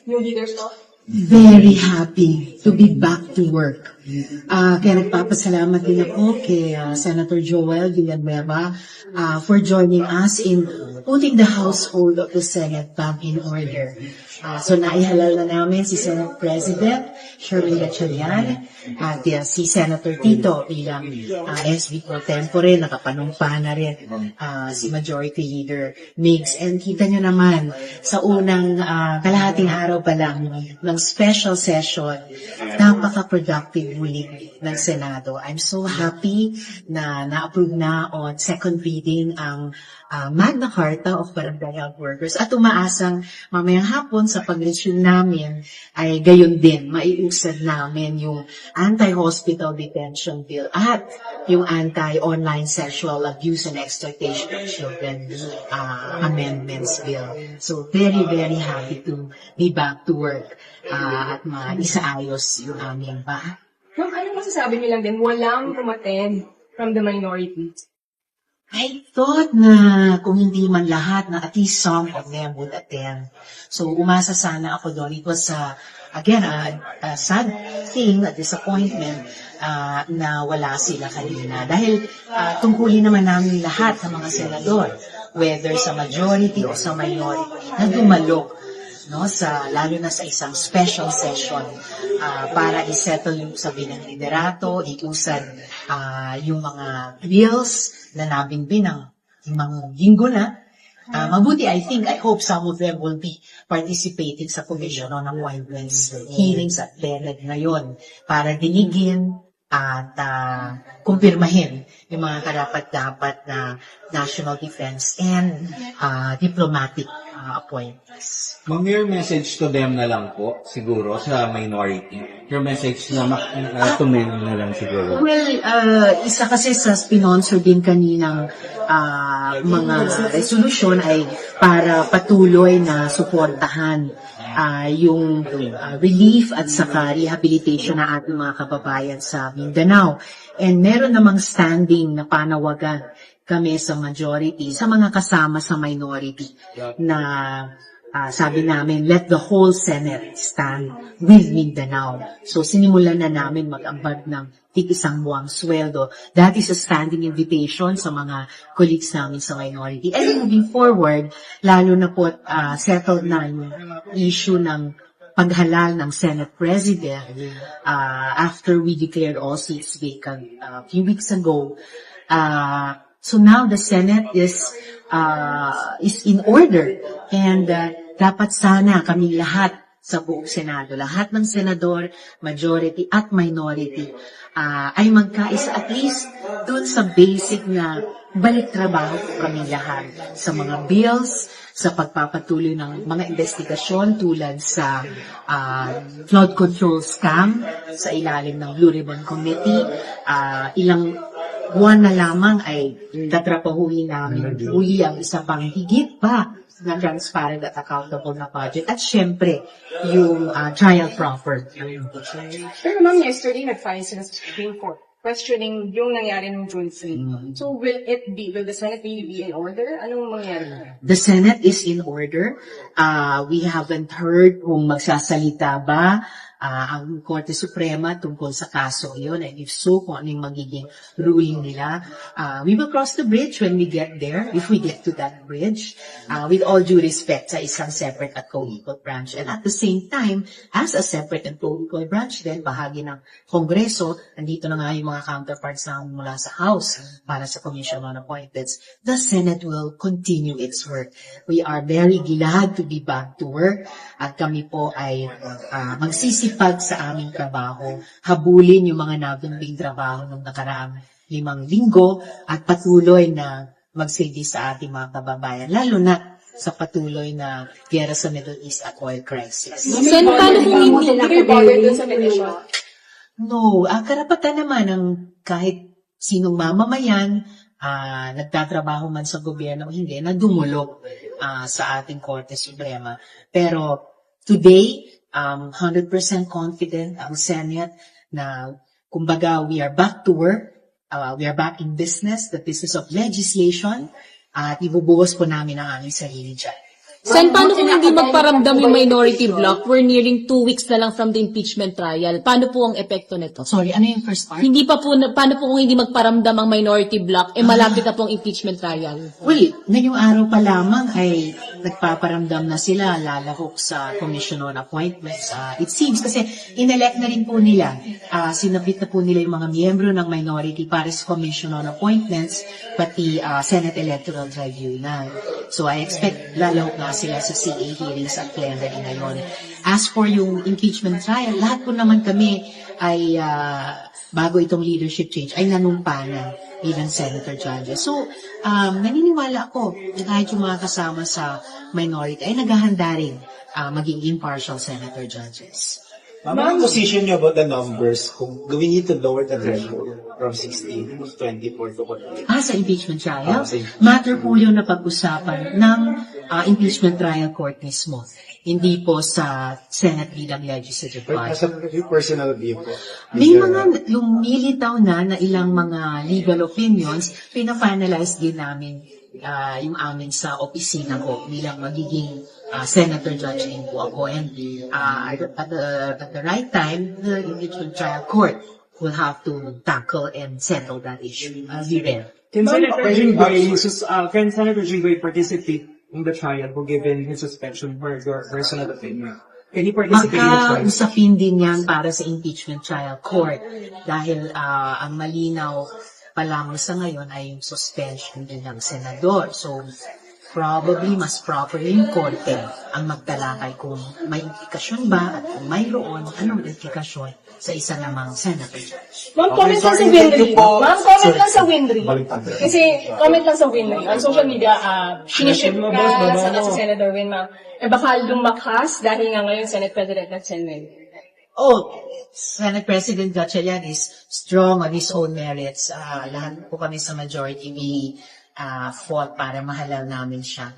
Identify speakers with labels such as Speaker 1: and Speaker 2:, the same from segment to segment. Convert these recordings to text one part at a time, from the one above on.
Speaker 1: new leaders no?
Speaker 2: Very happy to be back to work. Kaya nagpapasalamat din ako kay Senator Joel Villanueva for joining us in putting the household of the Senate back in order. So naihalal na namin si Senate President Shirley Gatchalian at si Senator Tito bilang SB Pro Tempore, nakapanumpa na rin si Majority Leader Migs. And kita nyo naman, sa unang kalahating araw pa lang ng special session, napaka-productive muli ng Senado. I'm so happy na na-approve na on second reading ang Magna Carta of Barangay Health Workers at umaasang mamayang hapon sa pag-resume namin ay gayon din, maiusad namin yung anti-hospital detention bill at yung anti-online sexual abuse and exploitation of children amendments bill. So very, very happy to be back to work at maisaayos yung aming bahay.
Speaker 1: Ma'am, ano masasabi niyo lang din, walang umattend from the minority?
Speaker 2: I thought na kung hindi man lahat, na at least some of them would attend. So umasa sana ako doon. It was, again, a sad thing, a disappointment na wala sila kanina. Dahil tungkulin naman namin lahat ng mga senador, whether sa majority o sa minority, na dumalo, no, lalo na sa isang special session para isettle yung sabi ng liderato, iusad yung mga bills na nabinbin ng mga linggo na. Mabuti, I hope some of them will be participating sa Commission on Appointments hearings at Senate ngayon para dinigin at kumpirmahin yung mga karapat-dapat na national defense and diplomatic appointments.
Speaker 3: Ma'am, your message to them na lang po, siguro, sa minority. Your message na to men na lang siguro.
Speaker 2: Well, isa kasi sa sponsor din kaninang mga resolution ay para patuloy na suportahan yung relief at saka rehabilitation ng ating mga kababayan sa Mindanao. And meron namang standing na panawagan kami sa majority, sa mga kasama sa minority, na sabi namin, let the whole Senate stand with Mindanao. So sinimulan na namin mag-ambag ng tig-isang buwang sweldo. That is a standing invitation sa mga colleagues namin sa minority. And moving forward, lalo na po settled na yung issue ng paghalal ng Senate President after we declared all seats vacant a few weeks ago. So now the Senate is in order, and dapat sana kami lahat sa buong Senado, lahat ng senador, majority at minority, ay magkaisa at least dun sa basic na balik trabaho kami lahat sa mga bills, sa pagpapatuloy ng mga investigasyon tulad sa flood control scam sa ilalim ng Blue Ribbon Committee. Ilang buwan na lamang ay tatrapahuhin namin uli ang isa pang higit pa na transparent at accountable na budget. At syempre, yung trial proper.
Speaker 1: Pero ma'am, yesterday nag-file sila sa Supreme Court questioning yung nangyari ng June 3. So will the Senate really be in order? Anong mangyari?
Speaker 2: The Senate is in order. We haven't heard kung magsasalita ba ang Korte Suprema tungkol sa kaso yun, and if so, kung ano yung magiging ruling nila. We will cross the bridge when we get there, if we get to that bridge, with all due respect sa isang separate at co-equal branch. And at the same time, as a separate and co-equal branch, then bahagi ng Kongreso, nandito na nga yung mga counterparts namin mula sa House para sa Commission on Appointments. The Senate will continue its work. We are very glad to be back to work, at kami po ay magsisipag sa aming trabaho, habulin yung mga nabimbing trabaho ng nakaraang 5 linggo at patuloy na magsilbi sa ating mga kababayan, lalo na sa patuloy na gera sa Middle East at oil crisis.
Speaker 1: Sen, paano kung hindi na sa petition?
Speaker 2: No, ang karapatan naman ng kahit sinong mamamayan, nagtatrabaho man sa gobyerno o hindi, na dumulog sa ating Korte Suprema. Pero today, 100% confident ang Senate na, kumbaga, we are back to work, we are back in business, the business of legislation, at ibubuhos po namin ang aming sarili dyan.
Speaker 4: Sen, paano kung hindi magparamdam yung minority bloc? We're nearing 2 weeks na lang from the impeachment trial. Paano po ang epekto nito?
Speaker 2: Sorry, ano yung first part?
Speaker 4: Hindi pa po, paano po kung hindi magparamdam ang minority bloc, malapit na po ang impeachment trial?
Speaker 2: Well, ngayong araw pa lamang ay nagpaparamdam na sila lalahok sa Commission on Appointments. It seems kasi inelect na rin po nila, sinabit na po nila yung mga miyembro ng minority para sa Commission on Appointments, pati Senate Electoral Tribunal. So I expect lalahok na sila sa CA hearings at plenary ngayon. As for yung impeachment trial, lahat po naman kami ay bago itong leadership change ay nanumpa na bilang senator judges. So, naniniwala ako na kahit yung mga kasama sa minority ay naghahanda rin maging impartial senator judges.
Speaker 5: Ma'am, ang position niyo about the numbers kung we need to lower the threshold from 16 to 24 to 48?
Speaker 2: Sa impeachment trial,
Speaker 5: Sige.
Speaker 2: matter po yun na pag-usapan ng impeachment trial court mismo. Hindi po sa Senate bilang legislative body.
Speaker 5: As a personal view po.
Speaker 2: May mga lumilitaw na ilang mga legal opinions, pina-finalize din namin yung amin sa opisina ko bilang magiging senator judge din po ako. And at the right time, the impeachment trial court will have to tackle and settle that issue. We read.
Speaker 6: Can Senator Jinggoy participate in the trial kung given his suspension for your personal opinion? Can he participate in the trial?
Speaker 2: Makausapin din yan para sa impeachment trial court dahil ang malinaw pa lamang sa ngayon ay yung suspension din ng senador. So, probably mas proper yung korte ang magtalakay kung may implikasyon ba at kung mayroon, anong implikasyon sa isa namang senator judge.
Speaker 1: Ma'am, comment lang sa
Speaker 5: sorry,
Speaker 1: Winry.
Speaker 5: thank you po.
Speaker 1: Ma'am, comment
Speaker 5: Sorry.
Speaker 1: lang sa Winry.
Speaker 5: Baliktad.
Speaker 1: Kasi, comment lang sa Winry. On social media, siniship ka sa Senator Win, ma'am. Baka lumakas dahil nga ngayon Senate President at Senate.
Speaker 2: Senate President Gatchalian is strong on his own merits. Lahat po kami sa majority, we fought para mahalal namin siya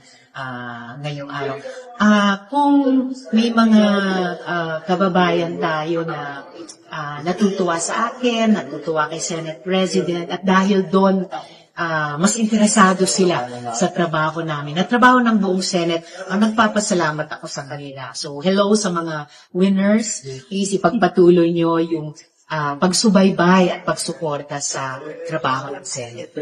Speaker 2: ngayong araw. Kung may mga kababayan tayo na natutuwa sa akin, natutuwa kay Senate President, at dahil doon mas interesado sila sa trabaho namin, at trabaho ng buong Senate, nagpapasalamat ako sa kanila. So, hello sa mga winners. Please ipagpatuloy nyo yung pagsubaybay at pagsuporta sa trabaho ng Senate.